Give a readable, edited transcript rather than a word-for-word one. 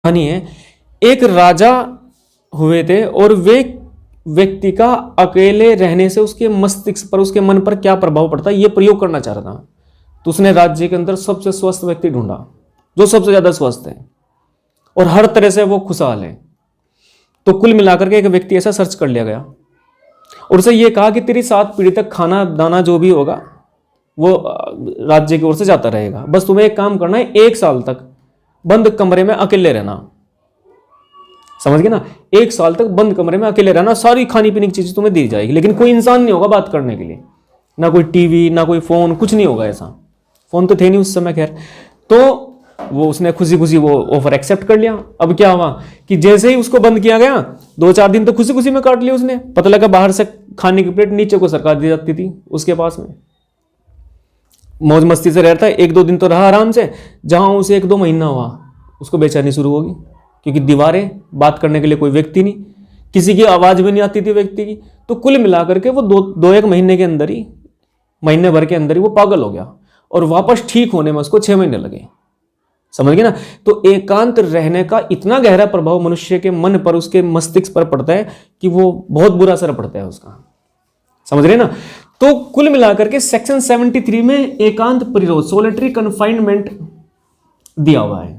कहानी है। एक राजा हुए थे और वे व्यक्ति का अकेले रहने से उसके मस्तिष्क पर, उसके मन पर क्या प्रभाव पड़ता है ये प्रयोग करना चाह रहा था। तो उसने राज्य के अंदर सबसे स्वस्थ व्यक्ति ढूंढा जो सबसे ज्यादा स्वस्थ है और हर तरह से वो खुशहाल है। तो कुल मिलाकर के एक व्यक्ति ऐसा सर्च कर लिया गया और उसे ये कहा कि तेरी 7 पीढ़ी तक खाना दाना जो भी होगा वो राज्य की ओर से जाता रहेगा, बस तुम्हें एक काम करना है, 1 साल तक बंद कमरे में अकेले रहना। समझ गए ना? 1 साल तक बंद कमरे में अकेले रहना, सारी खाने पीने की चीजें तुम्हें दी जाएगी, लेकिन कोई इंसान नहीं होगा बात करने के लिए, ना कोई टीवी ना कोई फोन, कुछ नहीं होगा। ऐसा फोन तो थे नहीं उस समय, खैर। तो वो उसने खुशी खुशी वो ऑफर एक्सेप्ट कर लिया। अब क्या हुआ कि जैसे ही उसको बंद किया गया 2-4 दिन तो खुशी खुशी में काट लिया उसने। पता लगा बाहर से खाने की प्लेट नीचे को सरकार दी जाती थी उसके पास में, मौज मस्ती से रहता है। 1-2 दिन तो रहा आराम से, जहां उसे 1-2 महीना हुआ उसको बेचैनी शुरू होगी, क्योंकि दीवारें, बात करने के लिए कोई व्यक्ति नहीं, किसी की आवाज भी नहीं आती थी व्यक्ति की। तो कुल मिलाकर के वो 2-1 महीने के अंदर ही, महीने भर के अंदर ही वो पागल हो गया और वापस ठीक होने में उसको 6 महीने लगे। समझ गए ना? तो एकांत रहने का इतना गहरा प्रभाव मनुष्य के मन पर, उसके मस्तिष्क पर पड़ता है कि वो बहुत बुरा असर पड़ता है उसका। समझ रहे ना? तो कुल मिलाकर के सेक्शन 73 में एकांत परिरोध, सोलिटरी कन्फाइनमेंट दिया हुआ है।